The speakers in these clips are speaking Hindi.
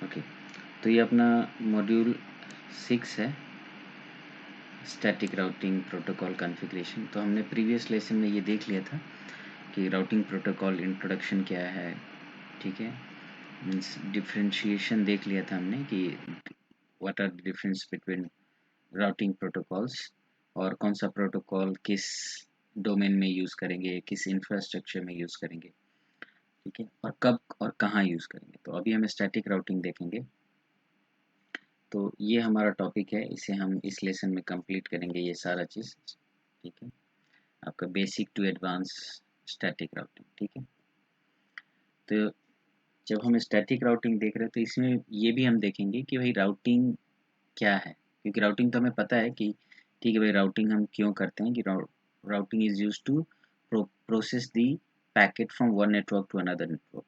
ओके, तो ये अपना मॉड्यूल 6 है, स्टैटिक राउटिंग प्रोटोकॉल कॉन्फ़िगरेशन। तो हमने प्रीवियस लेसन में ये देख लिया था कि राउटिंग प्रोटोकॉल इंट्रोडक्शन क्या है, ठीक है। मीन्स डिफरेंशिएशन देख लिया था हमने कि what are the difference between routing protocols और कौन सा प्रोटोकॉल किस डोमेन में यूज़ करेंगे, किस इंफ्रास्ट्रक्चर में यूज़ करेंगे, ठीक है, और कब और कहाँ यूज़ करेंगे। तो अभी हम स्टैटिक राउटिंग देखेंगे। तो ये हमारा टॉपिक है, इसे हम इस लेसन में कंप्लीट करेंगे ये सारा चीज़, ठीक है। आपका basic to advance static routing, ठीक है। तो जब हम स्टैटिक राउटिंग देख रहे हैं तो इसमें ये भी हम देखेंगे कि भाई राउटिंग क्या है, क्योंकि राउटिंग तो हमें पता है कि ठीक है भाई, राउटिंग हम क्यों करते हैं कि routing is use to process the packet from one network to another network.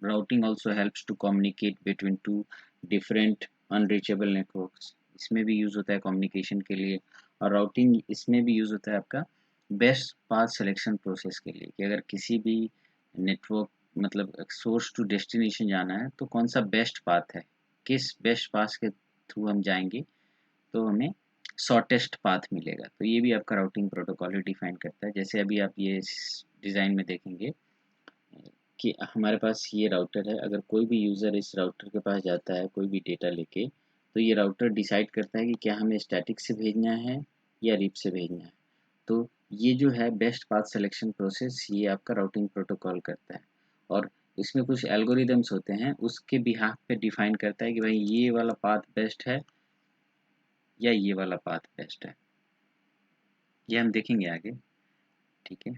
routing also helps to communicate between two different unreachable networks। इसमें भी यूज़ होता है कम्युनिकेशन के लिए, और राउटिंग इसमें भी यूज़ होता है आपका बेस्ट पाथ सिलेक्शन प्रोसेस के लिए, कि अगर किसी भी नेटवर्क मतलब सोर्स टू डेस्टिनेशन जाना है तो कौन सा बेस्ट पाथ है, किस बेस्ट पाथ के थ्रू हम जाएंगे तो हमें शॉर्टेस्ट पाथ मिलेगा। तो ये भी आपका राउटिंग प्रोटोकॉल ही डिफाइन करता है। जैसे अभी आप ये डिज़ाइन में देखेंगे कि हमारे पास ये राउटर है, अगर कोई भी यूज़र इस राउटर के पास जाता है कोई भी डेटा लेके, तो ये राउटर डिसाइड करता है कि क्या हमें स्टैटिक से भेजना है या रिप से भेजना है। तो ये जो है बेस्ट पाथ सिलेक्शन प्रोसेस, ये आपका राउटिंग प्रोटोकॉल करता है, और इसमें कुछ एल्गोरिदम्स होते हैं उसके बिहाफ पे डिफाइन करता है कि भाई ये वाला पाथ बेस्ट है या ये वाला पाथ बेस्ट है। ये हम देखेंगे आगे, ठीक है,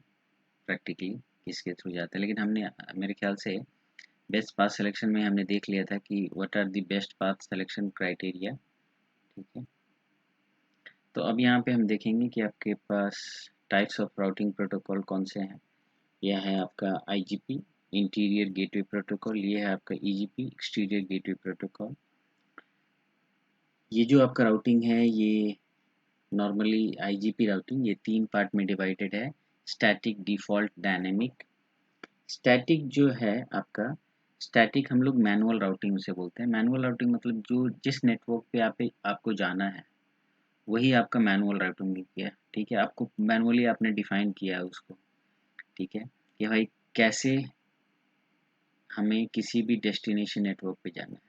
प्रैक्टिकली किसके थ्रू जाता है। लेकिन हमने मेरे ख्याल से बेस्ट पाथ सिलेक्शन में हमने देख लिया था कि what are the best path selection criteria, ठीक है। तो अब यहाँ पे हम देखेंगे कि आपके पास टाइप्स ऑफ राउटिंग प्रोटोकॉल कौन से हैं। यह है आपका आईजीपी इंटीरियर गेटवे प्रोटोकॉल, ये है आपका ईजीपी एक्सटीरियर गेटवे प्रोटोकॉल। ये जो आपका राउटिंग है ये नॉर्मली आईजीपी राउटिंग ये 3 पार्ट में डिवाइडेड है, स्टैटिक, डिफ़ॉल्ट, डायनेमिक। स्टैटिक जो है आपका, स्टैटिक हम लोग मैनुअल राउटिंग उसे बोलते हैं। मैनुअल राउटिंग मतलब जो जिस नेटवर्क पे आपको जाना है वही आपका मैनुअल राउटिंग किया है, ठीक है। आपको मैनुअली आपने डिफाइन किया है उसको, ठीक है, कि भाई कैसे हमें किसी भी डेस्टिनेशन नेटवर्क पे जाना है,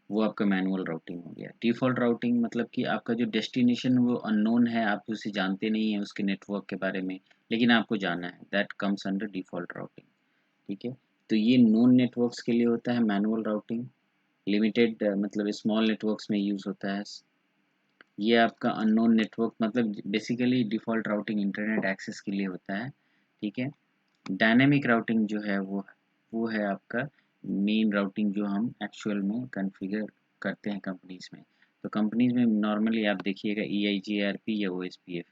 वो आपका मैनुअल राउटिंग हो गया। डिफ़ॉल्ट राउटिंग मतलब कि आपका जो डेस्टिनेशन वो अननोन है, आप उसे जानते नहीं हैं उसके नेटवर्क के बारे में, लेकिन आपको जाना है, that comes under default routing, ठीक है। तो ये नोन नेटवर्क्स के लिए होता है मैनुअल राउटिंग, लिमिटेड मतलब स्मॉल नेटवर्क्स में यूज़ होता है। ये आपका अननोन नेटवर्क मतलब basically default routing internet access के लिए होता है, ठीक है। डायनेमिक राउटिंग जो है वो है आपका मेन राउटिंग जो हम एक्चुअल में कॉन्फ़िगर करते हैं कंपनीज़ में। तो कंपनीज़ में नॉर्मली आप देखिएगा EIGRP या OSPF,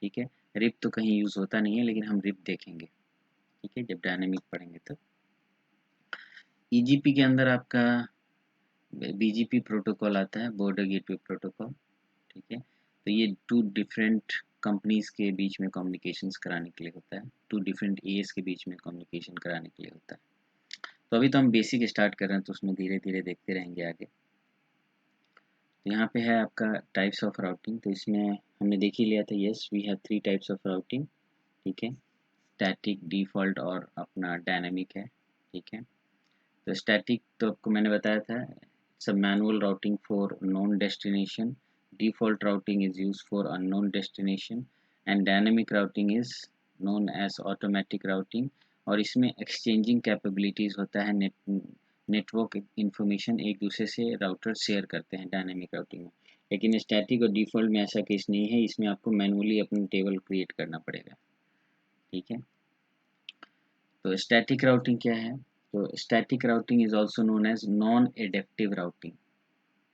ठीक है। रिप तो कहीं यूज़ होता नहीं है, लेकिन हम रिप देखेंगे, ठीक है, जब डायनेमिक पढ़ेंगे तब। ईजीपी के अंदर आपका बीजीपी प्रोटोकॉल आता है, बॉर्डर गेटवे प्रोटोकॉल, ठीक है। तो ये 2 डिफरेंट कंपनीज़ के बीच में कम्युनिकेशंस कराने के लिए होता है, 2 डिफरेंट एएस के बीच में कम्युनिकेशन कराने के लिए होता है। तो अभी तो हम बेसिक स्टार्ट कर रहे हैं, तो उसमें धीरे-धीरे देखते रहेंगे आगे। तो यहाँ पे है आपका टाइप्स ऑफ राउटिंग, तो इसमें हमने देख ही लिया था, yes we have 3 types of routing, ठीक है। स्टैटिक, डिफ़ॉल्ट और अपना डायनामिक है, ठीक है। तो स्टैटिक तो आपको मैंने बताया था, it's a manual routing for known destination, default routing is used for unknown destination, and dynamic routing is known as automatic routing। और इसमें एक्सचेंजिंग कैपेबिलिटीज़ होता है, नेटवर्क इंफॉर्मेशन एक दूसरे से राउटर शेयर करते हैं डायनेमिक राउटिंग में। लेकिन स्टैटिक और डिफ़ॉल्ट में ऐसा केस नहीं है, इसमें आपको मैनुअली अपना टेबल क्रिएट करना पड़ेगा, ठीक है। तो स्टैटिक राउटिंग क्या है? तो static routing is also known as non adaptive routing.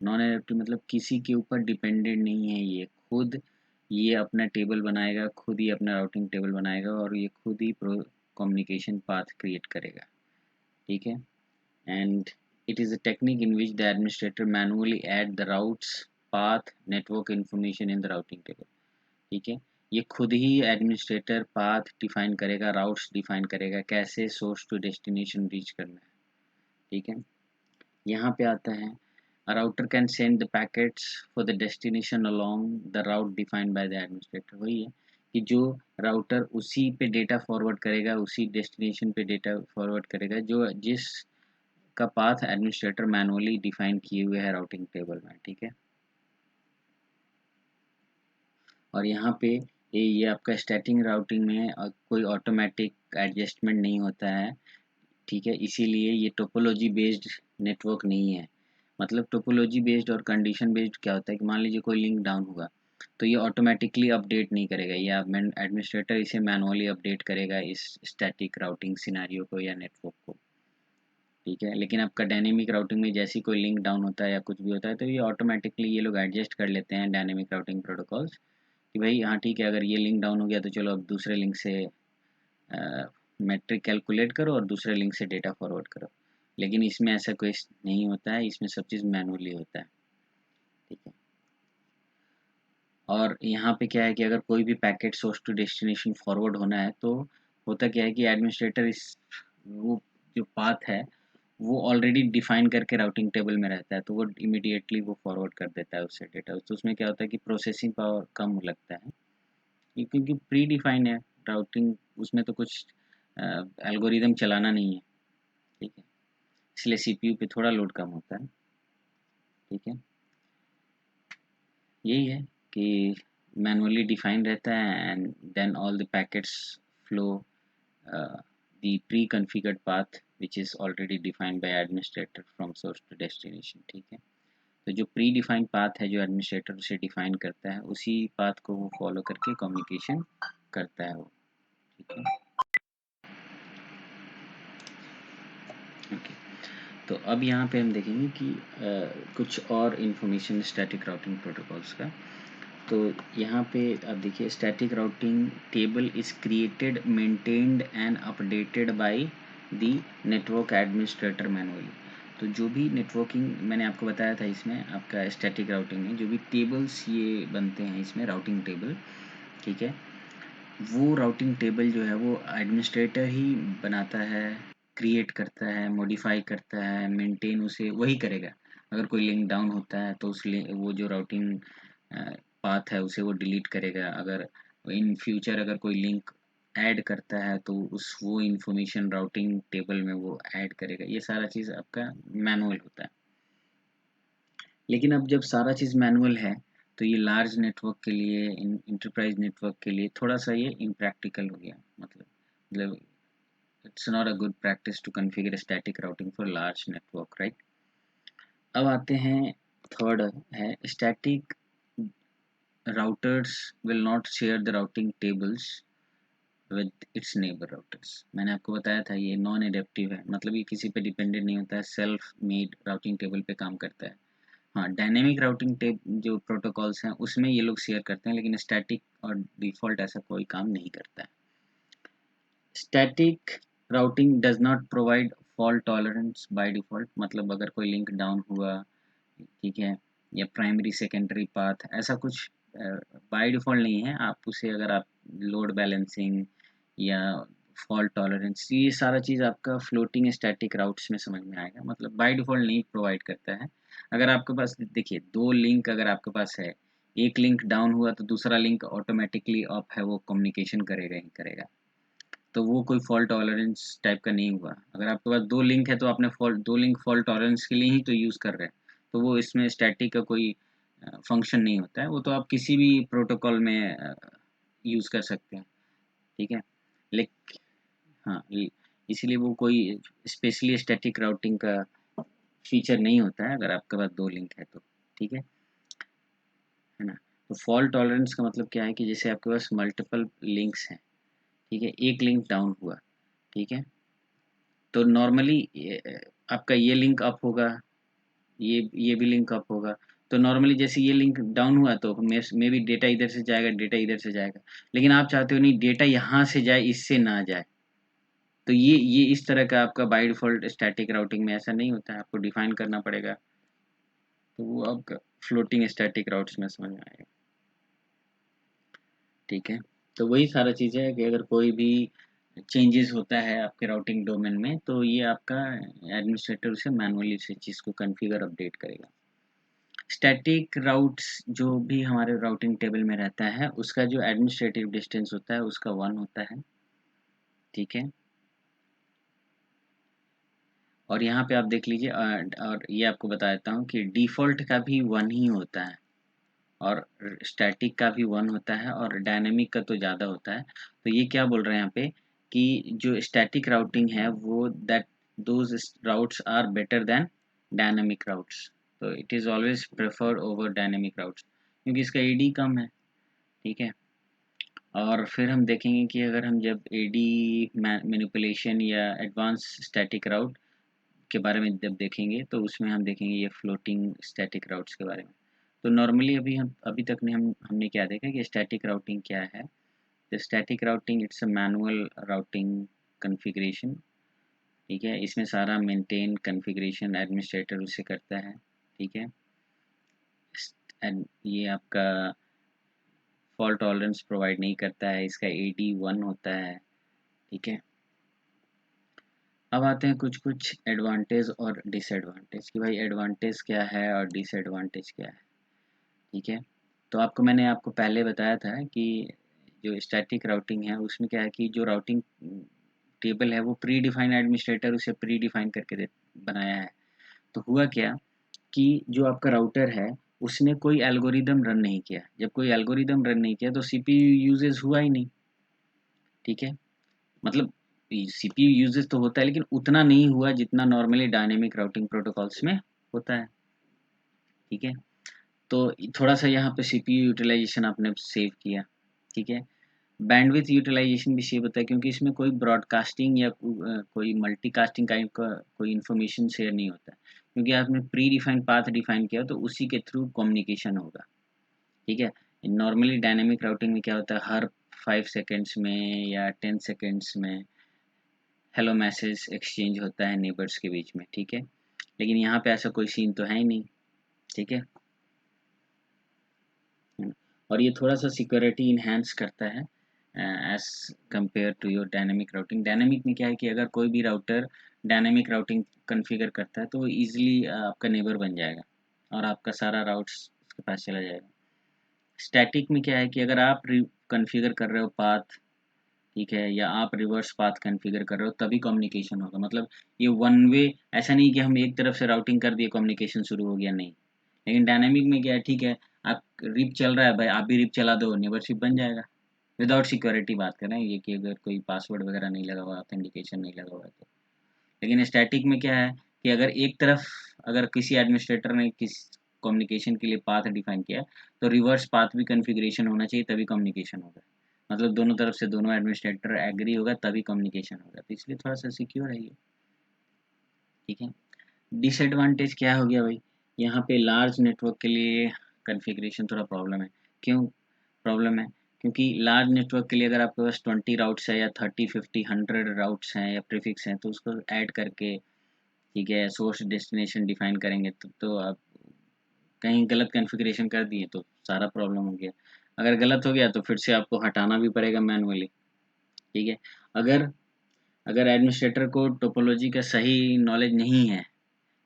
Non adaptive मतलब किसी के ऊपर डिपेंडेंट नहीं है, ये खुद ये अपना टेबल बनाएगा, खुद ही अपना राउटिंग टेबल बनाएगा, और ये खुद ही कम्युनिकेशन पाथ क्रिएट करेगा, ठीक है। And it is a technique in which the administrator manually add the routes, path, network information in the routing table, ठीक है। ये खुद ही एडमिनिस्ट्रेटर पाथ डिफाइन करेगा, राउट्स डिफाइन करेगा, कैसे सोर्स टू डेस्टिनेशन रीच करना है, ठीक है। यहाँ पे आता है a router can send the packets for the destination along the route defined by the administrator। वही है कि जो राउटर उसी पे डेटा फॉरवर्ड करेगा, उसी डेस्टिनेशन पे डेटा फॉरवर्ड करेगा जो जिस का पाथ एडमिनिस्ट्रेटर मैनुअली डिफाइन किए हुए है राउटिंग टेबल में, ठीक है। और यहाँ पे ये आपका स्टैटिक राउटिंग में कोई ऑटोमेटिक एडजस्टमेंट नहीं होता है, ठीक है। इसीलिए ये टोपोलॉजी बेस्ड नेटवर्क नहीं है। मतलब टोपोलॉजी बेस्ड और कंडीशन बेस्ड क्या होता है कि मान लीजिए कोई लिंक डाउन हुआ तो ये ऑटोमेटिकली अपडेट नहीं करेगा, या एडमिनिस्ट्रेटर इसे मैनुअली अपडेट करेगा इस स्टैटिक राउटिंग सिनेरियो को या नेटवर्क को, ठीक है। लेकिन आपका डायनेमिक राउटिंग में जैसे कोई लिंक डाउन होता है या कुछ भी होता है तो ये ऑटोमेटिकली ये लोग एडजस्ट कर लेते हैं डायनेमिक राउटिंग प्रोटोकॉल्स कि भाई हाँ ठीक है, अगर ये लिंक डाउन हो गया तो चलो अब दूसरे लिंक से मैट्रिक कैलकुलेट करो और दूसरे लिंक से डेटा फॉरवर्ड करो। लेकिन इसमें ऐसा कोई नहीं होता है, इसमें सब चीज़ मैनुअली होता है, ठीक है। और यहाँ पे क्या है कि अगर कोई भी packet source to destination forward होना है तो होता क्या है कि एडमिनिस्ट्रेटर इस वो जो पाथ है वो ऑलरेडी डिफाइन करके राउटिंग टेबल में रहता है, तो वो इमीडिएटली वो फॉरवर्ड कर देता है उससे डेटा। तो उसमें क्या होता है कि प्रोसेसिंग पावर कम लगता है क्योंकि प्री डिफाइन है राउटिंग, उसमें तो कुछ एल्गोरिदम चलाना नहीं है, ठीक है। इसलिए सीपीयू पे थोड़ा लोड कम होता है, ठीक है। यही है कि मैनुअली डिफाइन रहता है and then all the packets flow the preconfigured path which is already defined by administrator from source to destination, ठीक है। तो जो प्री डिफाइंड पाथ है जो एडमिनिस्ट्रेटर उसे डिफाइन करता है उसी पाथ को वो फॉलो करके कम्युनिकेशन करता है वो, ठीक है। ओके, तो अब यहाँ पे हम देखेंगे कि कुछ और इन्फॉर्मेशन स्टैटिक राउटिंग प्रोटोकॉल्स का। तो यहाँ पे आप देखिए static routing table is created maintained and updated by the network administrator manually. तो जो भी नेटवर्किंग मैंने आपको बताया था इसमें आपका स्टैटिक राउटिंग में जो भी टेबल्स ये बनते हैं इसमें राउटिंग टेबल, ठीक है, वो राउटिंग टेबल जो है वो एडमिनिस्ट्रेटर ही बनाता है, क्रिएट करता है, मॉडिफाई करता है, मेंटेन उसे वही करेगा। अगर कोई लिंक डाउन होता है तो उस वो जो राउटिंग पाथ है उसे वो डिलीट करेगा। अगर इन फ्यूचर अगर कोई लिंक ऐड करता है तो उस वो इन्फॉर्मेशन राउटिंग टेबल में वो ऐड करेगा। ये सारा चीज़ आपका मैनुअल होता है। लेकिन अब जब सारा चीज़ मैनुअल है तो ये लार्ज नेटवर्क के लिए इंटरप्राइज नेटवर्क के लिए थोड़ा सा ये इम्प्रैक्टिकल हो गया। मतलब it's not a good practice to configure static routing for large network, right. अब आते हैं थर्ड है static routers will not share the routing tables with its neighbor routers। मैंने आपको बताया था ये नॉन एडेप्टिव है, मतलब ये किसी पे डिपेंडेंट नहीं होता है, सेल्फ मेड राउटिंग टेबल पे काम करता है। हाँ, डायनेमिक राउटिंग टेब जो प्रोटोकॉल्स हैं उसमें ये लोग शेयर करते हैं, लेकिन स्टैटिक और डिफ़ॉल्ट ऐसा कोई काम नहीं करता है। Static routing does not provide fault tolerance by default. मतलब अगर कोई लिंक डाउन हुआ, ठीक है, या प्राइमरी सेकेंडरी पाथ ऐसा कुछ बाय डिफ़ॉल्ट नहीं है। आप उसे अगर आप लोड बैलेंसिंग या फॉल्ट टॉलरेंस ये सारा चीज़ आपका फ्लोटिंग स्टैटिक राउट्स में समझ में आएगा। मतलब बाय डिफ़ॉल्ट नहीं प्रोवाइड करता है। अगर आपके पास देखिए 2 लिंक अगर आपके पास है, एक लिंक डाउन हुआ तो दूसरा लिंक ऑटोमेटिकली अप है, वो कम्युनिकेशन करेगा ही करेगा। तो वो कोई फॉल्ट टॉलरेंस टाइप का नहीं हुआ। अगर आपके पास 2 लिंक है तो आपने फॉल्ट 2 लिंक फॉल्ट टॉलरेंस के लिए ही तो यूज़ कर रहे हैं। तो वो इसमें स्टैटिक का कोई फंक्शन नहीं होता है। वो तो आप किसी भी प्रोटोकॉल में यूज़ कर सकते हैं, ठीक है। लेक हाँ, इसीलिए वो कोई स्पेशली स्टैटिक राउटिंग का फीचर नहीं होता है अगर आपके पास 2 लिंक है तो, ठीक है ना। तो फॉल्ट टॉलरेंस का मतलब क्या है कि जैसे आपके पास मल्टीपल लिंक्स हैं, ठीक है, एक लिंक डाउन हुआ, ठीक है, तो नॉर्मली आपका ये लिंक अप होगा, ये भी लिंक अप होगा। तो नॉर्मली जैसे ये लिंक डाउन हुआ तो मे बी डेटा इधर से जाएगा, डेटा इधर से जाएगा। लेकिन आप चाहते हो नहीं डेटा यहाँ से जाए, इससे ना जाए। तो ये इस तरह का आपका बाय डिफ़ॉल्ट स्टैटिक राउटिंग में ऐसा नहीं होता है, आपको डिफाइन करना पड़ेगा। तो वो आपका फ्लोटिंग स्टैटिक राउट्स में समझ में आएगा, ठीक है। तो वही सारा चीज़ है कि अगर कोई भी चेंजेस होता है आपके राउटिंग डोमेन में, तो ये आपका एडमिनिस्ट्रेटर उसे मैनुअली उस चीज़ को कॉन्फ़िगर अपडेट करेगा। स्टैटिक राउट्स जो भी हमारे राउटिंग टेबल में रहता है, उसका जो एडमिनिस्ट्रेटिव डिस्टेंस होता है उसका 1 होता है, ठीक है। और यहाँ पे आप देख लीजिए और ये आपको बता देता हूँ कि डिफ़ॉल्ट का भी 1 ही होता है और स्टैटिक का भी 1 होता है और डायनामिक का तो ज़्यादा होता है। तो ये क्या बोल रहे हैं यहाँ पे कि जो स्टैटिक राउटिंग है वो that those routes are better than dynamic routes. तो it is always preferred over dynamic routes क्योंकि इसका एडी कम है, ठीक है। और फिर हम देखेंगे कि अगर हम जब एडी मैनिपुलेशन या एडवांस स्टैटिक राउट के बारे में जब देखेंगे तो उसमें हम देखेंगे ये फ्लोटिंग स्टैटिक राउट्स के बारे में। तो नॉर्मली अभी तक ने हमने क्या देखा कि स्टैटिक राउटिंग क्या है। तो static routing it's a manual routing configuration, ठीक है। इसमें सारा मेंटेन कॉन्फ़िगरेशन एडमिनिस्ट्रेटर उसे करता है, ठीक है। एंड ये आपका फॉल्ट टॉलरेंस प्रोवाइड नहीं करता है, इसका एडी 1 होता है, ठीक है। अब आते हैं कुछ कुछ एडवांटेज और डिसएडवांटेज कि भाई एडवांटेज क्या है और डिसएडवांटेज क्या है, ठीक है। तो मैंने आपको पहले बताया था कि जो स्टैटिक राउटिंग है उसमें क्या है कि जो राउटिंग टेबल है वो प्री डिफाइंड एडमिनिस्ट्रेटर उसे प्री डिफाइन करके बनाया है। तो हुआ क्या कि जो आपका राउटर है उसने कोई एल्गोरिदम रन नहीं किया। जब कोई एल्गोरिदम रन नहीं किया तो सीपीयू यूजेज हुआ ही नहीं, ठीक है। मतलब सीपीयू यूजेज तो होता है लेकिन उतना नहीं हुआ जितना नॉर्मली डायनेमिक राउटिंग प्रोटोकॉल्स में होता है, ठीक है। तो थोड़ा सा यहाँ पे सीपीयू यूटिलाइजेशन आपने सेव किया, ठीक है। बैंडविड्थ यूटिलाइजेशन भी सेव होता है क्योंकि इसमें कोई ब्रॉडकास्टिंग या कोई मल्टीकास्टिंग काइंड का कोई इन्फॉर्मेशन शेयर नहीं होता है क्योंकि आपने प्री डिफाइंड पाथ डिफाइन किया तो उसी के थ्रू कम्युनिकेशन होगा, ठीक है। नॉर्मली डायनेमिक राउटिंग में क्या होता है हर 5 सेकेंड्स में या 10 सेकेंड्स में हेलो मैसेज एक्सचेंज होता है नेबर्स के बीच में, ठीक है। लेकिन यहाँ पे ऐसा कोई सीन तो है ही नहीं, ठीक है। और ये थोड़ा सा सिक्योरिटी इन्हेंस करता है as compare to your dynamic routing. Dynamic में क्या है कि अगर कोई भी राउटर डायनेमिक राउटिंग कॉन्फ़िगर करता है तो वो ईजिली आपका नेबर बन जाएगा और आपका सारा राउट्स उसके पास चला जाएगा। स्टैटिक में क्या है कि अगर आप कॉन्फ़िगर कर रहे हो पाथ, ठीक है, या आप रिवर्स पाथ कॉन्फ़िगर कर रहे हो तभी कम्युनिकेशन होगा। मतलब ये वन वे ऐसा नहीं कि हम एक तरफ से राउटिंग कर दिए कम्युनिकेशन शुरू हो गया, नहीं। लेकिन डायनामिक में क्या है, ठीक है, आप रिप चल रहा है भाई, आप भी रिप चला दो, नेबरशिप बन जाएगा। विदाउट सिक्योरिटी बात कर रहे हैं ये कि अगर कोई पासवर्ड वगैरह नहीं लगा हुआ, ऑथेंटिकेशन नहीं लगा हुआ है तो। लेकिन स्टैटिक में क्या है कि अगर एक तरफ अगर किसी एडमिनिस्ट्रेटर ने किस कम्युनिकेशन के लिए पाथ डिफाइन किया तो रिवर्स पाथ भी कॉन्फ़िगरेशन होना चाहिए तभी कम्युनिकेशन होगा। मतलब दोनों तरफ से दोनों एडमिनिस्ट्रेटर एग्री होगा तभी कम्युनिकेशन होगा, तो इसलिए थोड़ा सा सिक्योर है ये, ठीक है। डिसएडवांटेज क्या हो गया भाई, यहाँ पे लार्ज नेटवर्क के लिए कॉन्फ़िगरेशन थोड़ा प्रॉब्लम है। क्यों प्रॉब्लम है? क्योंकि लार्ज नेटवर्क के लिए अगर आपके पास 20 राउट्स है या 30, 50, 100 राउट्स हैं या प्रीफिक्स हैं तो उसको ऐड करके, ठीक है, सोर्स डेस्टिनेशन डिफाइन करेंगे तो आप कहीं गलत कॉन्फ़िगरेशन कर दिए तो सारा प्रॉब्लम हो गया। अगर गलत हो गया तो फिर से आपको हटाना भी पड़ेगा मैनुअली, ठीक है। अगर अगर एडमिनिस्ट्रेटर को टोपोलॉजी का सही नॉलेज नहीं है,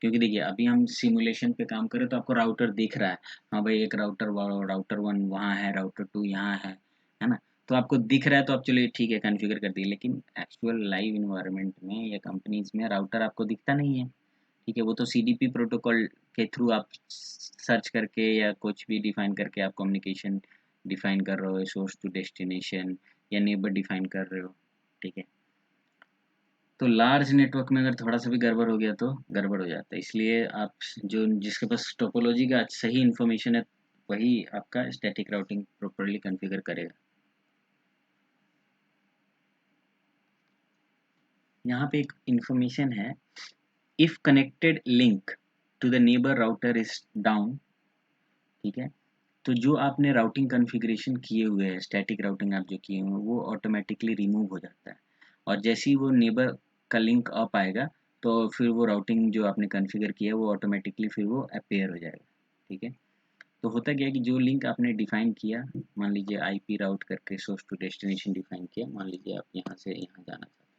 क्योंकि देखिए अभी हम सिमुलेशन पे काम करें तो आपको राउटर दिख रहा है, हाँ भाई एक राउटर 1 वहाँ है, राउटर 2 यहाँ है ना? तो आपको दिख रहा है तो आप चलिए ठीक है कॉन्फ़िगर कर दिए, लेकिन एक्चुअल लाइव एनवायरनमेंट में या कंपनीज़ में राउटर आपको दिखता नहीं है, ठीक है। वो तो सीडीपी प्रोटोकॉल के थ्रू आप सर्च करके या कुछ भी डिफाइन करके आप कम्युनिकेशन डिफाइन कर रहे हो, सोर्स टू डेस्टिनेशन या नेबर डिफाइन कर रहे हो, ठीक है। तो लार्ज नेटवर्क में अगर थोड़ा सा भी गड़बड़ हो गया तो गड़बड़ हो जाता है, इसलिए आप जो जिसके पास टोपोलॉजी का सही इन्फॉर्मेशन है वही आपका स्टैटिक राउटिंग प्रॉपर्ली कॉन्फ़िगर करेगा। यहाँ पे एक इन्फॉर्मेशन है, if connected link to the neighbour router is down, ठीक है। तो जो आपने राउटिंग कॉन्फ़िगरेशन किए हुए हैं, स्टैटिक राउटिंग आप जो किए हुए हैं वो ऑटोमेटिकली रिमूव हो जाता है और जैसे ही वो नेबर का लिंक अप आएगा तो फिर वो राउटिंग जो आपने कॉन्फ़िगर किया है वो ऑटोमेटिकली फिर वो अपीयर हो जाएगा, ठीक है। तो होता क्या है कि जो लिंक आपने डिफाइन किया, मान लीजिए आईपी राउट करके सोर्स टू डेस्टिनेशन डिफाइन किया, मान लीजिए आप यहाँ से यहाँ जाना चाहते हैं,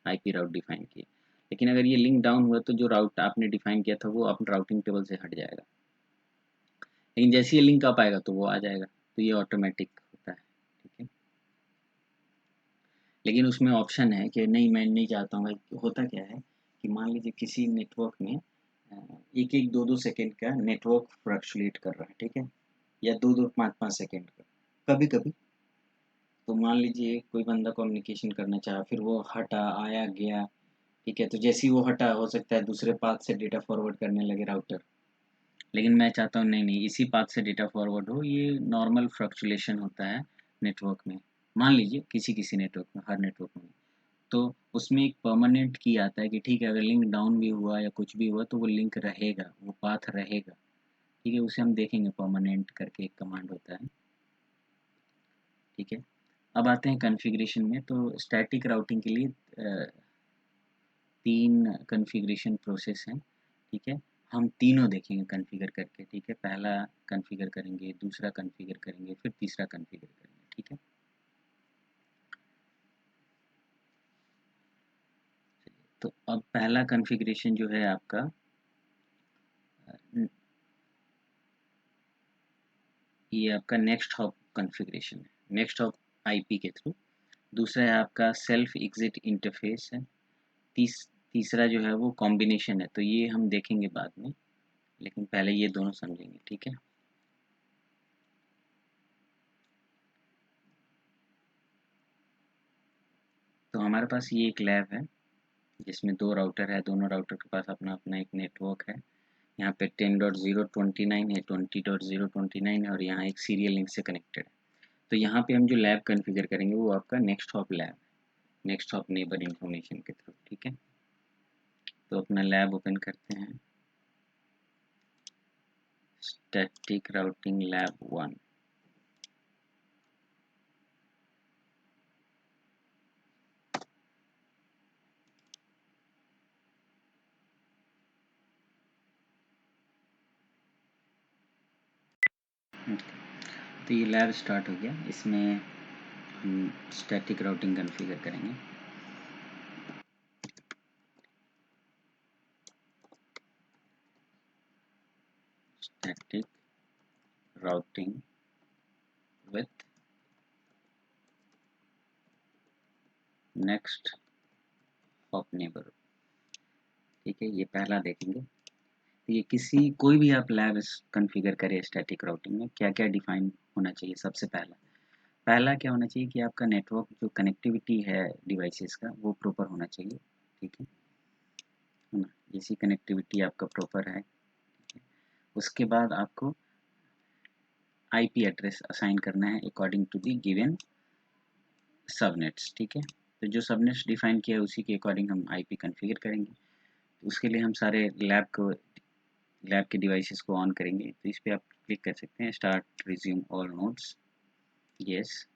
आईपी राउट डिफाइन किया, लेकिन अगर ये लिंक डाउन हुआ तो जो राउट आपने डिफाइन किया था वो अपने राउटिंग टेबल से हट जाएगा, लेकिन जैसे ये लिंक आप आएगा तो वो आ जाएगा, तो ये ऑटोमेटिक होता है। ठीक है, लेकिन उसमें ऑप्शन है कि नहीं, मैं नहीं चाहता हूँ। होता क्या है कि मान लीजिए किसी नेटवर्क में एक एक दो दो सेकेंड का नेटवर्क फ्लक्चुएट कर रहा है, ठीक है, या दो दो पाँच पाँच सेकेंड का कभी कभी। तो मान लीजिए कोई बंदा कम्युनिकेशन करना चाहा, फिर वो हटा, आया गया, ठीक है, तो जैसे ही वो हटा हो सकता है दूसरे पाथ से डेटा फॉरवर्ड करने लगे राउटर, लेकिन मैं चाहता हूँ नहीं नहीं इसी पाथ से डेटा फॉरवर्ड हो। ये नॉर्मल फ्लक्चुएशन होता है नेटवर्क में, मान लीजिए किसी किसी नेटवर्क में, हर नेटवर्क में। तो उसमें एक परमानेंट की आता है कि ठीक है, अगर लिंक डाउन भी हुआ या कुछ भी हुआ तो वो लिंक रहेगा, वो पाथ रहेगा। ठीक है, उसे हम देखेंगे, परमानेंट करके एक कमांड होता है। ठीक है, अब आते हैं कॉन्फ़िगरेशन में। तो स्टैटिक राउटिंग के लिए 3 कॉन्फ़िगरेशन प्रोसेस हैं। ठीक है, हम तीनों देखेंगे कॉन्फ़िगर करके। ठीक है, पहला कॉन्फ़िगर करेंगे, दूसरा कॉन्फ़िगर करेंगे, फिर तीसरा कॉन्फ़िगर करेंगे। ठीक है, तो अब पहला कॉन्फ़िगरेशन जो है आपका ये आपका नेक्स्ट हॉप कॉन्फ़िगरेशन है, नेक्स्ट हॉप आईपी के थ्रू। दूसरा है आपका सेल्फ एग्जिट इंटरफेस है। तीसरा जो है वो कॉम्बिनेशन है, तो ये हम देखेंगे बाद में, लेकिन पहले ये दोनों समझेंगे। ठीक है, तो हमारे पास ये एक लैब है जिसमें 2 राउटर है, दोनों राउटर के पास अपना अपना एक नेटवर्क है। यहाँ पे 10.029 है, 20.029 है, और यहाँ एक सीरियल लिंक से कनेक्टेड है। तो यहाँ पे हम जो लैब कॉन्फ़िगर करेंगे वो आपका next hop lab, next hop neighbour information के थ्रू। ठीक है, तो अपना लैब ओपन करते हैं, स्टैटिक राउटिंग लैब 1। तो ये लैब स्टार्ट हो गया, इसमें हम स्टैटिक राउटिंग कॉन्फ़िगर करेंगे। Static routing with next hop neighbour. ठीक है, ये पहला देखेंगे। तो ये किसी कोई भी आप लैब कॉन्फ़िगर करें स्टैटिक राउटिंग में, क्या क्या डिफाइन होना चाहिए। सबसे पहला पहला क्या होना चाहिए कि आपका नेटवर्क जो कनेक्टिविटी है डिवाइसेस का वो प्रॉपर होना चाहिए। ठीक है ना, जैसी कनेक्टिविटी आपका प्रॉपर है, उसके बाद आपको आईपी एड्रेस असाइन करना है according to the given subnets. ठीक है, तो जो सबनेट्स डिफाइन किया है उसी के अकॉर्डिंग हम आईपी कॉन्फ़िगर करेंगे। तो उसके लिए हम सारे लैब के डिवाइसेस को ऑन करेंगे। तो इस पे आप क्लिक कर सकते हैं, start resume all nodes, yes.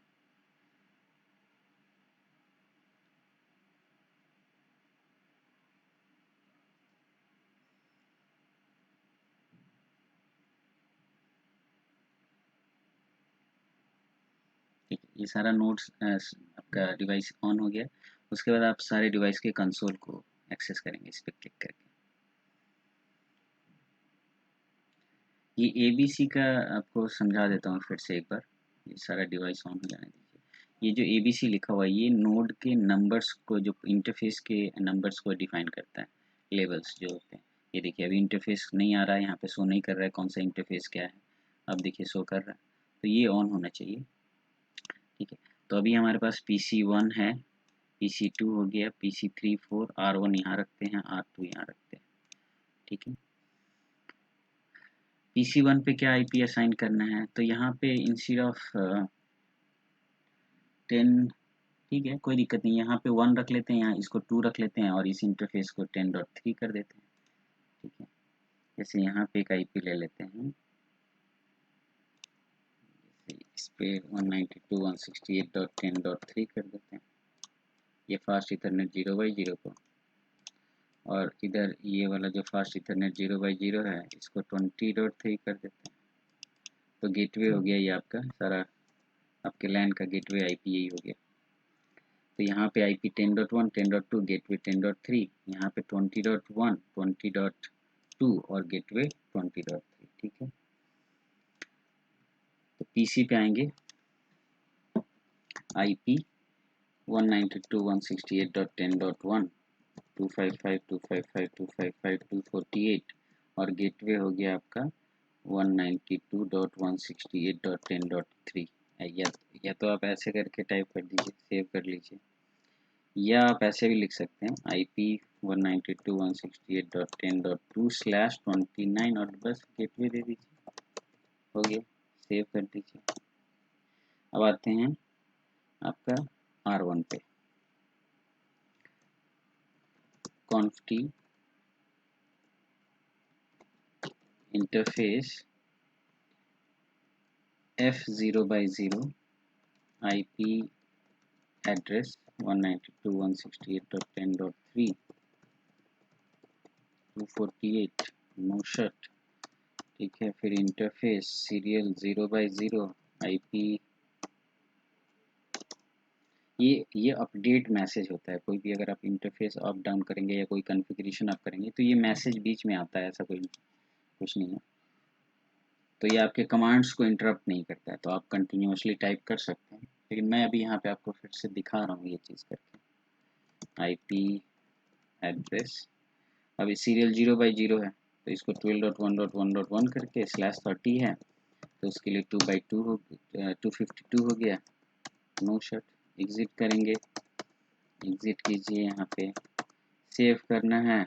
ठीक है, ये सारा नोड्स आपका डिवाइस ऑन हो गया। उसके बाद आप सारे डिवाइस के कंसोल को एक्सेस करेंगे इस पे क्लिक करके। ये एबीसी का आपको समझा देता हूँ फिर से एक बार, ये सारा डिवाइस ऑन हो जाने दीजिए। ये जो एबीसी लिखा हुआ है ये नोड के नंबर्स को, जो इंटरफेस के नंबर्स को डिफाइन करता है, लेवल्स जो होते हैं। ये देखिए अभी इंटरफेस नहीं आ रहा है, यहाँ पे शो नहीं कर रहा है कौन सा इंटरफेस क्या है। अब देखिए शो कर रहा है, तो ये ऑन होना चाहिए। ठीक है, तो अभी हमारे पास PC1 है, PC2 हो गया, PC3 4, R1 यहाँ रखते हैं, R2 यहाँ रखते हैं। ठीक है, PC1 पे क्या आईपी असाइन करना है, तो यहाँ पे इंस्टेड ऑफ 10, ठीक है कोई दिक्कत नहीं, यहाँ पे 1 रख लेते हैं, यहाँ इसको 2 रख लेते हैं, और इस इंटरफेस को 10.3 कर देते हैं। ठीक है, जैसे यहाँ पे एक आईपी ले लेते हैं, इस पे 192.168.10.3 कर देते हैं, ये फास्ट इथरनेट 0/0 को, और इधर ये वाला जो फास्ट इथरनेट 0/0 है इसको 20.3 कर देते हैं। तो गेटवे हो गया ये आपका सारा, आपके लैन का गेटवे आईपी यही हो गया। तो यहाँ पे आईपी 10.1, 10.2, गेटवे 10.3, यहाँ पे 20.1, 20.2 और गेटवे 20.3। ठीक है, तो पीसी पे आएंगे, आईपी 192.168.10.1, 255.255.255.248 और गेटवे हो गया आपका 192.168.10.3। या तो आप ऐसे करके टाइप कर दीजिए, सेव कर लीजिए, या आप ऐसे भी लिख सकते हैं IP 192.168.10.2/29 और बस गेटवे दे दीजिए, हो गया, सेव कर दीजिए। अब आते हैं आपका R1 पे, conft interface F0/0 IP address 192.168.10.3 248 नोशट। ठीक है, फिर इंटरफेस सीरियल 0/0 IP, ये अपडेट मैसेज होता है। कोई भी अगर आप इंटरफेस अप डाउन करेंगे या कोई कॉन्फ़िगरेशन आप करेंगे तो ये मैसेज बीच में आता है, ऐसा कोई कुछ नहीं है। तो ये आपके कमांड्स को इंटरप्ट नहीं करता है, तो आप कंटिन्यूसली टाइप कर सकते हैं, लेकिन मैं अभी यहाँ पे आपको फिर से दिखा रहा हूँ ये चीज़ करके। IP एड्रेस, अभी सीरियल 0/0 है तो इसको 12.1.1.1 करके /30 है तो उसके लिए 2/2 हो 252 हो गया। नो शट, एग्जिट करेंगे, एग्जिट कीजिए, यहाँ पे सेव करना है,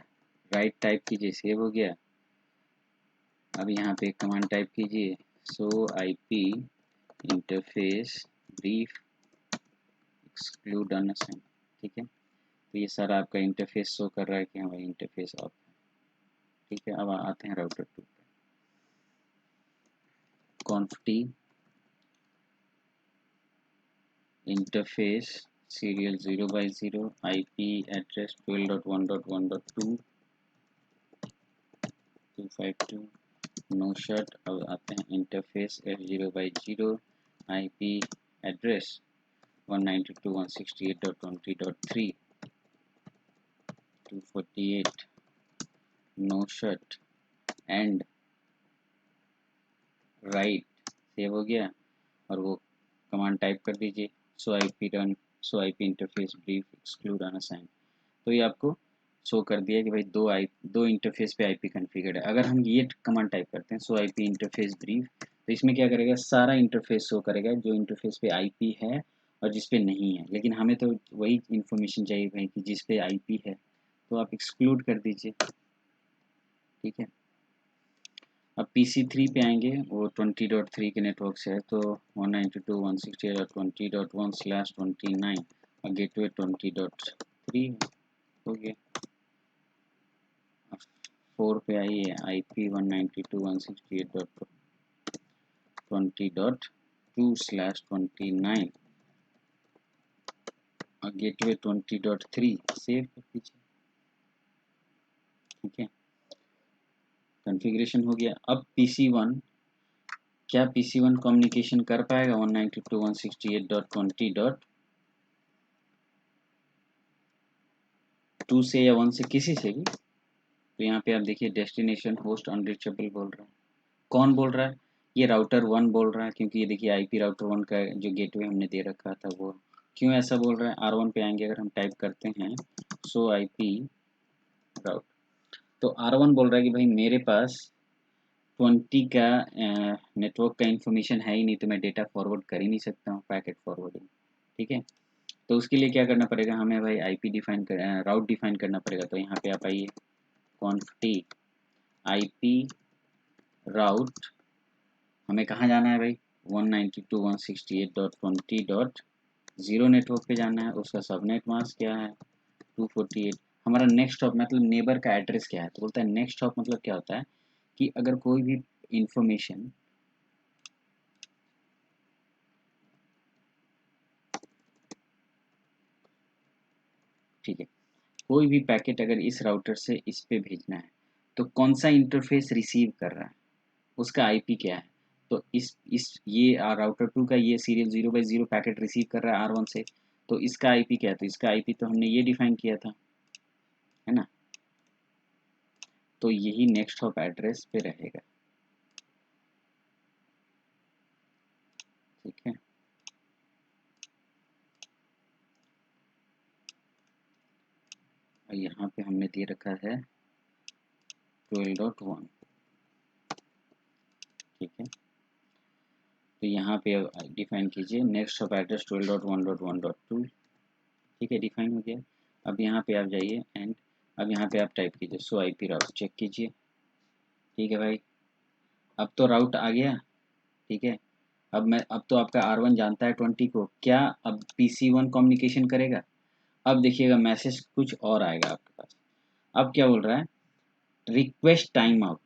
राइट टाइप कीजिए, सेव हो गया। अब यहाँ पे कमांड टाइप कीजिए, सो IP interface brief exclude unassign. ठीक है, तो ये सारा आपका इंटरफेस शो कर रहा है कि हमारा इंटरफेस ऑफ है। ठीक है, अब आते हैं राउटर 2 पे, conft interface serial 0/0 IP address 12.1.1.2 252 no shut. अब आते हैं interface F0/0 IP address 192.168.20.3 248 no shut end write, save हो गया। और वो कमांड टाइप कर दीजिए, so IP interface brief exclude unassign. तो ये आपको शो कर दिया कि भाई दो इंटरफेस पे IP कॉन्फ़िगर्ड है। अगर हम ये कमांड टाइप करते हैं सो IP इंटरफेस ब्रीफ, तो इसमें क्या करेगा, सारा इंटरफेस शो करेगा जो इंटरफेस पे IP है और जिस पे नहीं है। लेकिन हमें तो वही इंफॉर्मेशन चाहिए भाई कि जिस पे IP है, तो आप एक्सक्लूड कर दीजिए। ठीक है, अब PC3 पे आएंगे, वो 20.3 के नेटवर्क से है तो 192.168.20.1/29 और गेटवे 20.3 हो गया। 4 पे आइए, IP 192.168.20.2/29 और गेटवे 20.3, सेव कर दीजिए। ठीक है, कॉन्फ़िगरेशन हो गया। अब PC1, क्या PC1 कम्युनिकेशन कर पाएगा 192.168.20.2 से या 1 से, किसी से भी? तो यहाँ पे आप देखिए डेस्टिनेशन होस्ट अनरीचेबल बोल रहा है। कौन बोल रहा है? ये राउटर 1 बोल रहा है, क्योंकि ये देखिए IP राउटर 1 का जो गेटवे हमने दे रखा था वो। क्यों ऐसा बोल रहा है? R1 पे आएंगे, अगर हम टाइप करते हैं सो IP राउट, तो R1 बोल रहा है कि भाई मेरे पास 20 का नेटवर्क का इंफॉर्मेशन है ही नहीं, तो मैं डेटा फॉरवर्ड कर ही नहीं सकता हूँ, पैकेट फॉरवर्डिंग। ठीक है, तो उसके लिए क्या करना पड़ेगा हमें भाई, IP डिफाइन कर राउट डिफाइन करना पड़ेगा। तो यहाँ पे आप आइए, conft IP राउट, हमें कहाँ जाना है भाई, 192.168.20.0 नेटवर्क पे जाना है। उसका सबनेट मास्क क्या है, 248। हमारा नेक्स्ट हॉप मतलब नेबर का एड्रेस क्या है, तो बोलता है नेक्स्ट हॉप मतलब क्या होता है कि अगर कोई भी इंफॉर्मेशन, ठीक है, कोई भी पैकेट अगर इस राउटर से इस पे भेजना है तो कौन सा इंटरफेस रिसीव कर रहा है, उसका IP क्या है। तो इस ये राउटर 2 का ये सीरियल 0/0 पैकेट रिसीव कर रहा है R1 से, तो इसका आईपी क्या है? तो इसका आईपी तो हमने ये डिफाइन किया था, है ना? तो यही नेक्स्ट हॉप एड्रेस पे रहेगा, ठीक है। और यहाँ पे हमने दे रखा है 12.1, ठीक है। तो यहाँ पे डिफाइन कीजिए नेक्स्ट हॉप एड्रेस 12.1.1.2, ठीक है, डिफाइन हो गया। अब यहाँ पे आप जाइए एंड अब यहाँ पे आप टाइप कीजिए सो आईपी राउट, चेक कीजिए, ठीक है भाई। अब तो राउट आ गया, ठीक है। अब तो आपका R1 जानता है 20 को, क्या अब PC1 कम्युनिकेशन करेगा? अब देखिएगा मैसेज कुछ और आएगा आपके पास। अब क्या बोल रहा है? Request time out.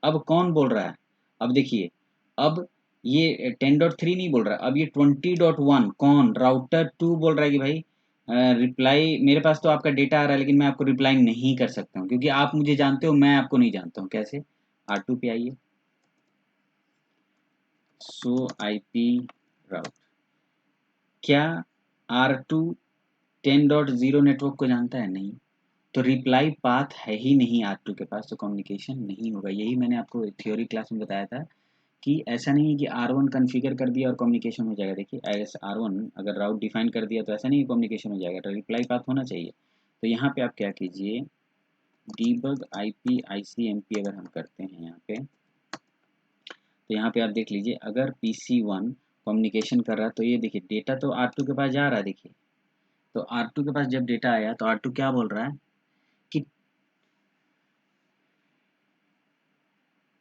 अब कौन बोल रहा है? अब देखिए, अब ये 10.3 नहीं बोल रहा, अब ये 20.1 कौन? राउटर 2 बोल रहा है कि भाई रिप्लाई मेरे पास तो आपका डेटा आ रहा है लेकिन मैं आपको रिप्लाई नहीं कर सकता हूँ क्योंकि आप मुझे जानते हो, मैं आपको नहीं जानता हूँ। कैसे? R2 पे आइए, सो आईपी राउट। क्या R2 10.0 नेटवर्क को जानता है? नहीं। तो रिप्लाई पाथ है ही नहीं R2 के पास, तो कम्युनिकेशन नहीं होगा। यही मैंने आपको थ्योरी क्लास में बताया था कि ऐसा नहीं है कि R1 कॉन्फ़िगर कर दिया और कम्युनिकेशन हो जाएगा। देखिए R1 अगर राउट डिफाइन कर दिया तो ऐसा नहीं है कम्युनिकेशन हो जाएगा, तो रिप्लाई पाथ होना चाहिए। तो यहाँ पे आप क्या कीजिए, डीबग IP ICMP अगर हम करते हैं यहाँ पे, तो यहाँ पे आप देख लीजिए अगर PC1 कम्युनिकेशन कर रहा है तो ये देखिए डेटा तो R2 के पास जा रहा है। देखिए तो R2 के पास जब डेटा आया तो R2 क्या बोल रहा है कि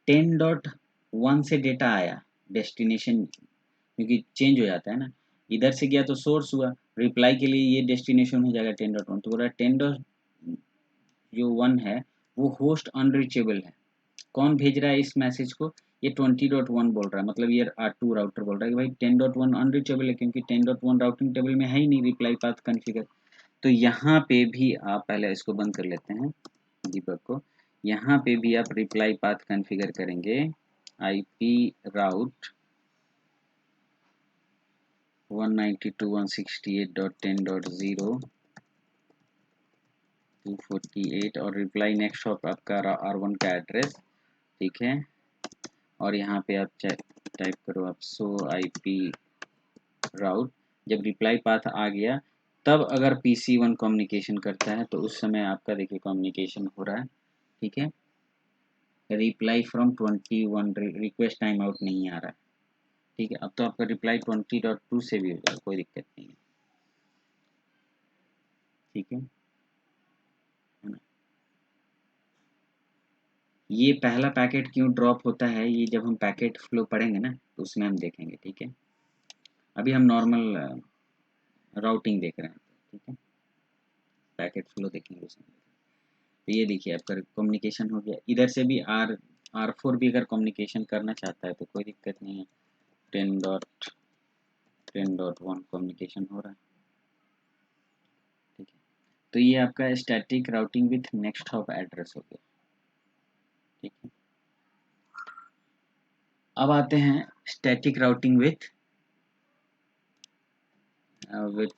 10.1 से डेटा आया डेस्टिनेशन, क्योंकि चेंज हो जाता है ना, इधर से गया तो सोर्स हुआ, रिप्लाई के लिए ये डेस्टिनेशन हो जाएगा 10.1। तो बोल रहा है 10.1 है वो होस्ट अनरीचेबल है। कौन भेज रहा है इस मैसेज को? ये 20.1 बोल रहा है, मतलब ये R2 राउटर बोल रहा है कि भाई 10.1 अनरीचेबल है क्योंकि 10.1 राउटिंग टेबल में है ही नहीं रिप्लाई पाथ कॉन्फ़िगर। तो यहाँ पे भी आप पहले इसको बंद कर लेते हैं दीपक को, यहाँ पे भी आप रिप्लाई पाथ कॉन्फ़िगर करेंगे IP राउट 192.168.10.0 248 और रिप्लाई नेक्स्ट हॉप आपका R1 का एड्रेस, ठीक है। और यहाँ पे आप टाइप करो आप सो IP राउट। जब रिप्लाई पाथ आ गया तब अगर PC1 कम्युनिकेशन करता है तो उस समय आपका देखिए कम्युनिकेशन हो रहा है, ठीक है। Reply from 21 request time out नहीं आ रहा है, ठीक है। अब तो आपका रिप्लाई 20.2 से भी होगा, कोई दिक्कत नहीं है, ठीक है ना। ये पहला पैकेट क्यों ड्रॉप होता है, ये जब हम पैकेट फ्लो पढ़ेंगे ना तो उसमें हम देखेंगे, ठीक है। अभी हम नॉर्मल राउटिंग देख रहे हैं, ठीक है, पैकेट फ्लो देखेंगे उसमें। तो ये देखिए आपका कम्युनिकेशन हो गया, इधर से भी R4 भी अगर कम्युनिकेशन करना चाहता है तो कोई दिक्कत नहीं है, 10.1 कम्युनिकेशन हो रहा है, ठीक है। तो ये आपका static routing with next hop address हो गया, ठीक है। अब आते हैं स्टैटिक राउटिंग विथ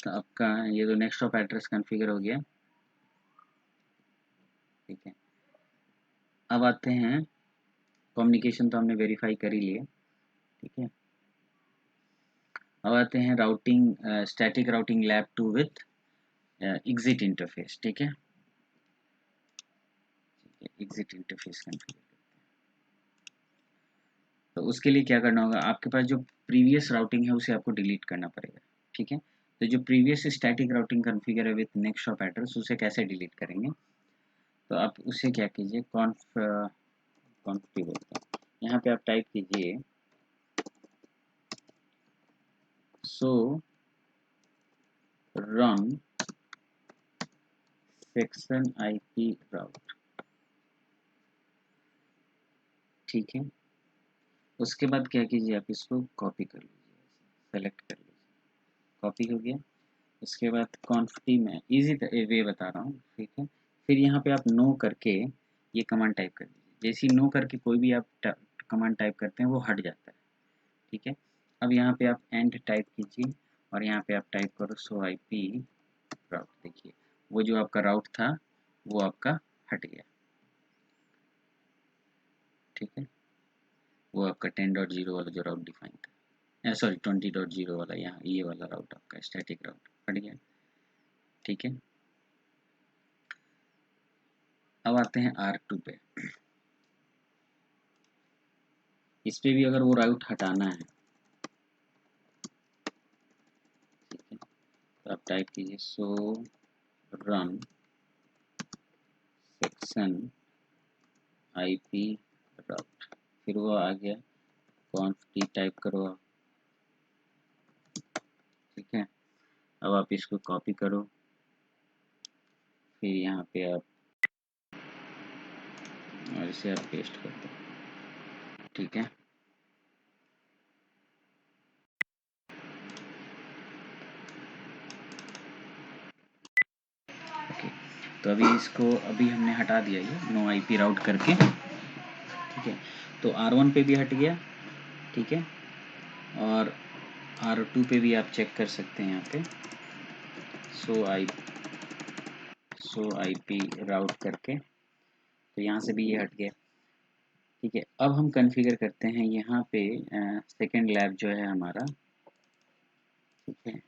आपका ये तो नेक्स्ट हॉप एड्रेस कॉन्फ़िगर हो गया, ठीक है। अब आते हैं कम्युनिकेशन तो हमने वेरीफाई कर ही लिया, ठीक है। अब आते हैं routing static routing lab 2 with exit interface, ठीक है। एग्जिट इंटरफेस कॉन्फ़िगर, तो उसके लिए क्या करना होगा, आपके पास जो प्रीवियस राउटिंग है उसे आपको डिलीट करना पड़ेगा, ठीक है। तो जो प्रीवियस स्टैटिक राउटिंग कॉन्फ़िगर है विथ नेक्स्ट हॉप एड्रेस उसे कैसे डिलीट करेंगे, तो आप उसे क्या कीजिए कॉन्फ़िगर यहाँ पे आप टाइप कीजिए सो रन सेक्शन IP राउट, ठीक है। उसके बाद क्या कीजिए, आप इसको कॉपी कर लीजिए, सेलेक्ट कर लीजिए, कॉपी हो गया। उसके बाद कॉन्फी में इजी वे बता रहा हूँ, ठीक है। फिर यहाँ पे आप नो करके ये कमांड टाइप कर दीजिए, जैसे ही नो करके कोई भी आप कमांड टाइप करते हैं वो हट जाता है, ठीक है। अब यहाँ पे आप एंड टाइप कीजिए और यहाँ पे आप टाइप करो सो IP राउट। देखिए वो जो आपका राउट था वो आपका हट गया, ठीक है। वो आपका 10.0 वाला जो राउट डिफाइन था, सॉरी 20.0 वाला, यहाँ ये वाला राउट आपका स्टैटिक राउट हट गया, ठीक है। अब आते हैं R2 पे। इस पे भी अगर वो राउट हटाना है, ठीक है, तो आप टाइप कीजिए सो रन सेक्शन IP राउट, फिर वो आ गया कॉन्फ टी टाइप करो आप, ठीक है। अब आप इसको कॉपी करो, फिर यहाँ पे आप और इसे आप पेस्ट कर दो, ठीक है। ओके, तो अभी इसको अभी हमने हटा दिया ये नो IP राउट करके, ठीक है। तो R1 पे भी हट गया, ठीक है, और R2 पे भी आप चेक कर सकते हैं यहाँ पे सो IP राउट करके, तो यहाँ से भी ये हट गया, ठीक है। अब हम कॉन्फ़िगर करते हैं यहाँ पे सेकेंड लैब जो है हमारा, ठीक है,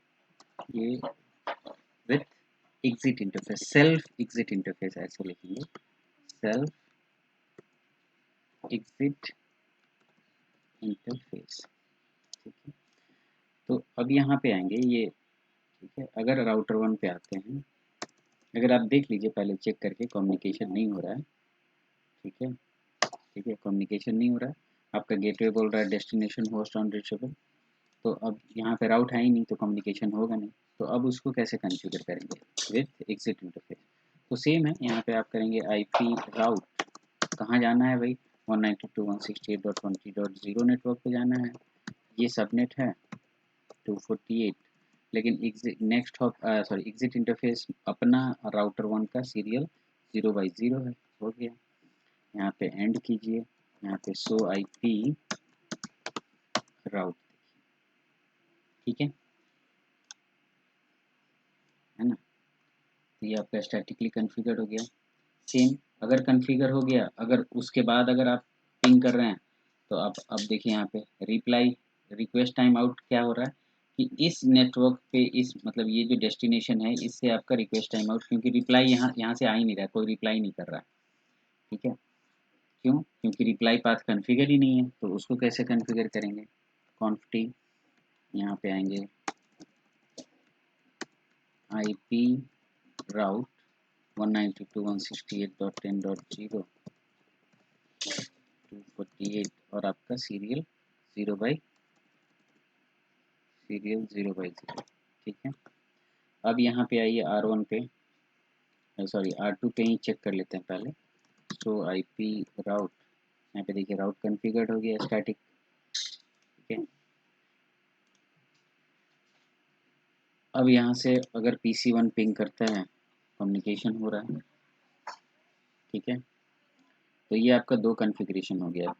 ये with exit interface, self exit interface ऐसे लिखेंगे, सेल्फ एग्जिट इंटरफेस, ठीक है। तो अब यहाँ पे आएंगे ये, ठीक है। अगर राउटर 1 पे आते हैं, अगर आप देख लीजिए पहले चेक करके कम्युनिकेशन नहीं हो रहा है, ठीक है, ठीक है, कम्युनिकेशन नहीं हो रहा है, आपका गेटवे बोल रहा है डेस्टिनेशन होस्ट अनरीचेबल, तो अब यहाँ पे राउट है ही नहीं तो कम्युनिकेशन होगा नहीं, तो अब उसको कैसे कॉन्फ़िगर करेंगे विथ एग्जिट इंटरफेस। तो सेम है, यहाँ पे आप करेंगे IP राउट, कहाँ जाना है भाई, 192.168.20.0 नेटवर्क पे जाना है, ये सबनेट है 248, लेकिन next hop sorry exit interface अपना राउटर 1 का सीरियल 0/0 है, हो गया। यहाँ पे एंड कीजिए, यहाँ पे सो IP राउट, ठीक है ना। तो ये आपका स्टैटिकली कॉन्फ़िगर हो गया। सेम अगर कॉन्फ़िगर हो गया, अगर उसके बाद अगर आप पिंग कर रहे हैं, तो आप अब देखिए यहाँ पे रिप्लाई रिक्वेस्ट टाइम आउट क्या हो रहा है कि इस नेटवर्क पे, इस मतलब ये जो डेस्टिनेशन है इससे आपका रिक्वेस्ट टाइम आउट, क्योंकि रिप्लाई यहाँ से आ ही नहीं रहा है, कोई रिप्लाई नहीं कर रहा है, ठीक है। क्यों? क्योंकि रिप्लाई पाथ कॉन्फ़िगर ही नहीं है, तो उसको कैसे कॉन्फ़िगर करेंगे, कॉन्फ टी, यहाँ पे आएंगे IP राउट 192.168.10.0 248 और आपका सीरियल 0/0, ठीक है। अब यहाँ पे आइए R1 पे, सॉरी R2 पे ही चेक कर लेते हैं पहले, सो IP राउट, यहाँ पे देखिए राउट कॉन्फ़िगर्ड हो गया स्टैटिक, ठीक है। अब यहाँ से अगर PC1 पिंग करता है, कम्युनिकेशन हो रहा है, ठीक है। तो ये आपका दो कॉन्फ़िगरेशन हो गया,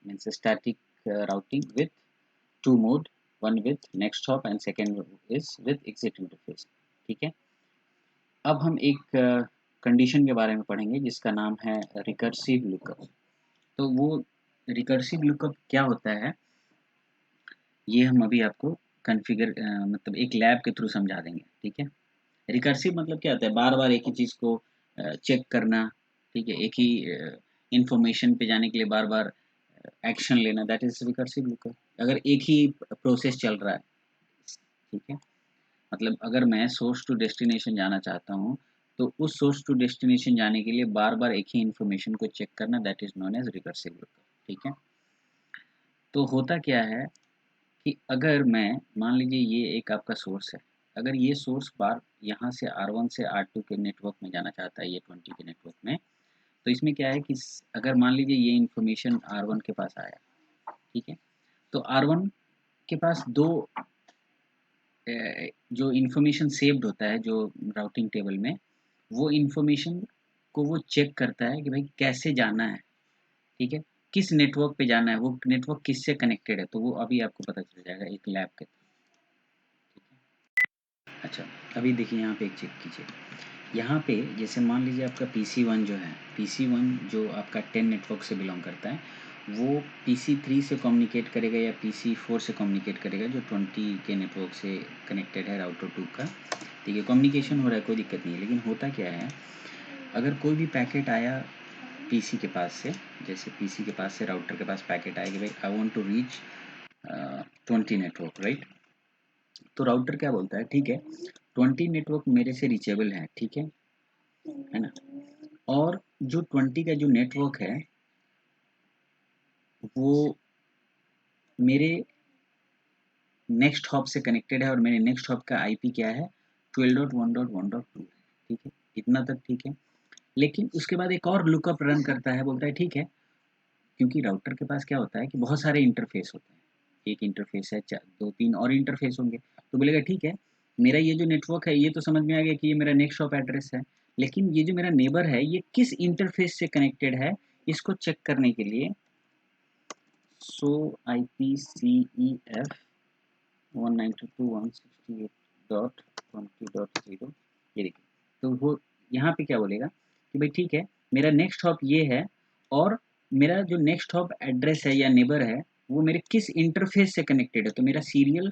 means static routing with to mode, one with next hop and second is with exit interface, ठीक है। अब हम एक कंडीशन के बारे में पढ़ेंगे जिसका नाम है रिकर्सिव लुकअप। तो वो रिकर्सिव लुकअप क्या होता है, ये हम अभी आपको कॉन्फ़िगर मतलब एक लैब के थ्रू समझा देंगे, ठीक है। रिकर्सिव मतलब क्या होता है, बार बार एक ही चीज़ को चेक करना, ठीक है, एक ही इंफॉर्मेशन पे जाने के लिए बार बार एक्शन लेना, दैट इज रिकर्सिव लुकअप। अगर एक ही प्रोसेस चल रहा है, ठीक है, मतलब अगर मैं सोर्स टू डेस्टिनेशन जाना चाहता हूँ, तो उस सोर्स टू डेस्टिनेशन जाने के लिए बार बार एक ही इन्फॉर्मेशन को चेक करना, that is known as recursive lookup, ठीक है। तो होता क्या है कि अगर मैं मान लीजिए ये एक आपका सोर्स है, अगर ये सोर्स बार यहाँ से R1 से R2 के नेटवर्क में जाना चाहता है, ये 20 के नेटवर्क में, तो इसमें क्या है कि अगर मान लीजिए ये इन्फॉर्मेशन R1 के पास आया, ठीक है, तो R1 के पास दो जो इन्फॉर्मेशन सेव्ड होता है जो राउटिंग टेबल में, वो इन्फॉर्मेशन को वो चेक करता है कि भाई कैसे जाना है, ठीक है। किस नेटवर्क पे जाना है, वो नेटवर्क किससे कनेक्टेड है, तो वो अभी आपको पता चल जाएगा एक लैब के। अच्छा, अभी देखिए यहाँ पे एक चेक कीजिए। यहाँ पे जैसे मान लीजिए आपका PC1 जो है, PC1 जो आपका 10 नेटवर्क से बिलोंग करता है, वो PC3 से कम्युनिकेट करेगा या PC4 से कम्युनिकेट करेगा जो 20 के नेटवर्क से कनेक्टेड है राउटर 2 का। ठीक है, कम्युनिकेशन हो रहा है, कोई दिक्कत नहीं है। लेकिन होता क्या है, अगर कोई भी पैकेट आया PC के पास से, जैसे PC के पास से राउटर के पास पैकेट आएगी, भाई I want to reach 20 network, right. तो राउटर क्या बोलता है, ठीक है 20 नेटवर्क मेरे से रीचेबल है, ठीक है ना। और जो 20 का जो नेटवर्क है वो मेरे नेक्स्ट हॉप से कनेक्टेड है, और मेरे नेक्स्ट हॉप का IP क्या है 12.1.1.2 है, ठीक है, इतना तक ठीक है। लेकिन उसके बाद एक और लुकअप रन करता है, बोलता है ठीक है, क्योंकि राउटर के पास क्या होता है कि बहुत सारे इंटरफेस होते हैं, एक इंटरफेस है, दो तीन और इंटरफेस होंगे, तो बोलेगा ठीक है मेरा ये जो नेटवर्क है ये तो समझ में आ गया कि ये मेरा नेक्स्ट शॉप एड्रेस है, लेकिन ये जो मेरा नेबर है ये किस इंटरफेस से कनेक्टेड है, इसको चेक करने के लिए सो IPCEF 192.168.20.0 ये देखिए। तो वो यहाँ पे क्या बोलेगा कि भाई ठीक है मेरा नेक्स्ट हॉप ये है, और मेरा जो नेक्स्ट हॉप एड्रेस है या नेबर है वो मेरे किस इंटरफेस से कनेक्टेड है, तो मेरा सीरियल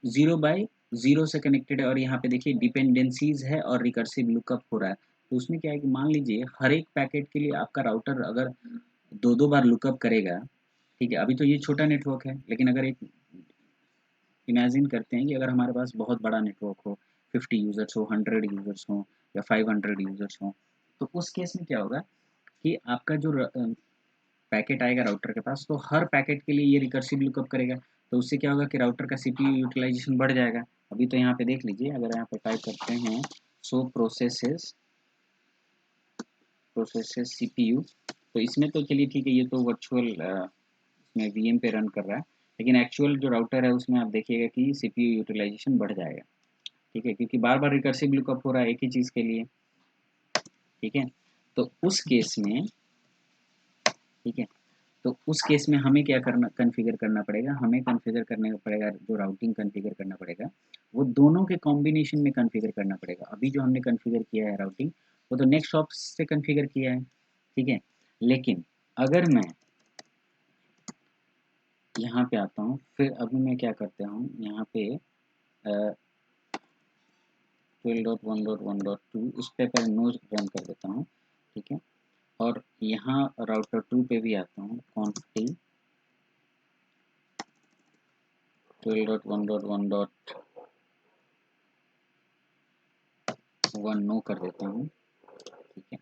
0/0 से कनेक्टेड है। और यहाँ पे देखिए डिपेंडेंसीज है और रिकर्सिव लुकअप हो रहा है। तो उसमें क्या है कि मान लीजिए हर एक पैकेट के लिए आपका राउटर अगर दो दो बार लुकअप करेगा, ठीक है, अभी तो ये छोटा नेटवर्क है, लेकिन अगर एक इमेजिन करते हैं कि अगर हमारे पास बहुत बड़ा नेटवर्क हो, 50 यूज़र्स हो, 100 यूज़र्स हो या 500 यूज़र्स हो, तो उस केस में क्या होगा कि आपका जो पैकेट आएगा राउटर के पास, तो हर पैकेट के लिए ये रिकर्सिव लुकअप करेगा। तो उससे क्या होगा कि राउटर का CPU यूटिलाइजेशन बढ़ जाएगा। अभी तो यहाँ पे देख लीजिए, अगर यहाँ पे टाइप करते हैं सो प्रोसेसेस CPU, तो इसमें तो चलिए ठीक है, ये तो वर्चुअल इसमें VM पे रन कर रहा है, लेकिन एक्चुअल जो राउटर है उसमें आप देखिएगा कि CPU यूटिलाइजेशन बढ़ जाएगा, ठीक है, क्योंकि बार बार रिकर्सिव लुकअप हो रहा है एक ही चीज़ के लिए, ठीक है। तो उस केस में, ठीक है, तो उस केस में हमें क्या करना, कॉन्फ़िगर करना पड़ेगा, हमें कॉन्फ़िगर करने पड़ेगा, जो राउटिंग कॉन्फ़िगर करना पड़ेगा वो दोनों के कॉम्बिनेशन में कॉन्फ़िगर करना पड़ेगा। अभी जो हमने कॉन्फ़िगर किया है राउटिंग, वो तो नेक्स्ट हॉप से कॉन्फ़िगर किया है, ठीक है। लेकिन अगर मैं यहाँ पे आता हूँ, फिर अभी मैं क्या करता हूँ यहाँ पे 12.1.1.2 इस पे पर नोज रन कर देता हूँ, ठीक है। और यहाँ राउटर 2 पे भी आता हूँ, कॉन्फिग 12.1.1.1 नो कर देता हूँ, ठीक है।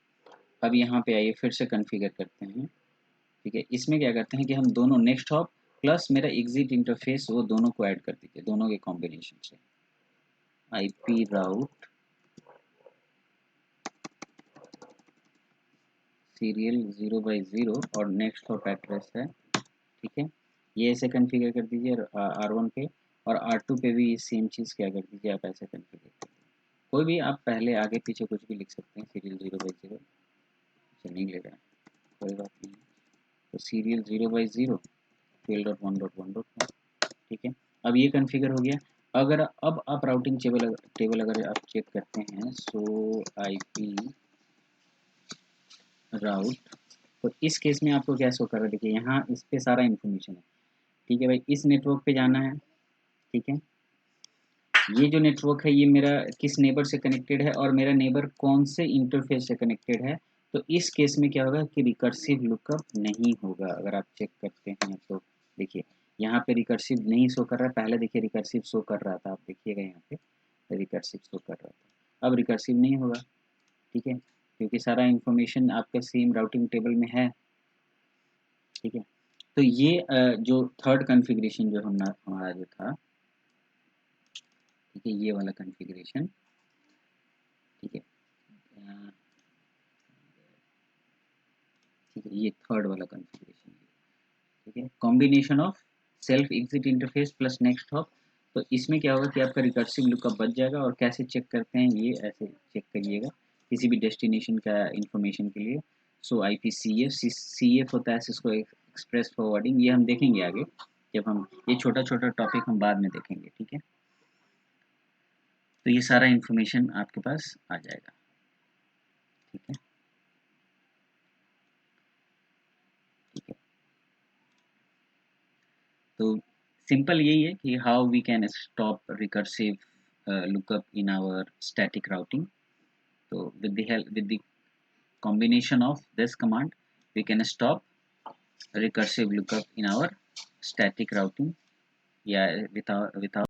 अब यहाँ पे आइए फिर से कॉन्फ़िगर करते हैं, ठीक है। इसमें क्या करते हैं कि हम दोनों नेक्स्ट हॉप प्लस मेरा एग्जिट इंटरफेस वो दोनों को ऐड कर दीजिए, दोनों के कॉम्बिनेशन से IP राउट सीरियल 0/0 और नेक्स्ट हॉप एड्रेस है, ठीक है। ये ऐसे कॉन्फ़िगर कर दीजिए R1 पे, और R2 पे भी सेम चीज़ क्या कर दीजिए, आप ऐसे कॉन्फ़िगर कर दीजिए। कोई भी आप पहले आगे पीछे कुछ भी लिख सकते हैं, सीरियल 0/0 अच्छा नहीं ले रहा है, कोई बात नहीं। तो सीरियल 0/0 12.1.1.1, ठीक है। अब ये कॉन्फ़िगर हो गया। अगर अब आप राउटिंग टेबल अगर आप चेक करते हैं सो IP राउट, तो इस केस में आपको क्या शो कर रहा है, देखिए यहाँ इस पे सारा इन्फॉर्मेशन है, ठीक है भाई, इस नेटवर्क पे जाना है, ठीक है। ये जो नेटवर्क है ये मेरा किस नेबर से कनेक्टेड है, और मेरा नेबर कौन से इंटरफेस से कनेक्टेड है, तो इस केस में क्या होगा कि रिकर्सिव लुकअप नहीं होगा। अगर आप चेक करते हैं तो देखिए यहाँ पे रिकर्सिव नहीं शो कर रहा है, पहले देखिए रिकर्सिव शो कर रहा था, आप देखिएगा यहाँ पे रिकर्सिव शो कर रहा था, अब रिकर्सिव नहीं होगा, ठीक है, क्योंकि सारा इन्फॉर्मेशन आपका सेम राउटिंग टेबल में है, ठीक है। तो ये जो थर्ड कॉन्फ़िगरेशन जो हमारा जो था, ठीक है, ये वाला कॉन्फ़िगरेशन, ठीक है, ठीक है, ये थर्ड वाला कॉन्फ़िगरेशन, ठीक है, combination of self exit interface plus next hop. तो इसमें क्या होगा कि आपका रिकर्सिव लुकअप बच जाएगा। और कैसे चेक करते हैं, ये ऐसे चेक करिएगा किसी भी डेस्टिनेशन का इंफॉर्मेशन के लिए, सो IPCF CF होता है सिस्को एक्सप्रेस फॉरवर्डिंग, ये हम देखेंगे आगे जब हम ये छोटा छोटा टॉपिक हम बाद में देखेंगे, ठीक है। तो ये सारा इन्फॉर्मेशन आपके पास आ जाएगा, ठीक है, ठीक है। तो सिंपल यही है कि how we can stop recursive lookup in our static routing. तो with the combination of this command we can stop recursive lookup in our static routing, yeah, without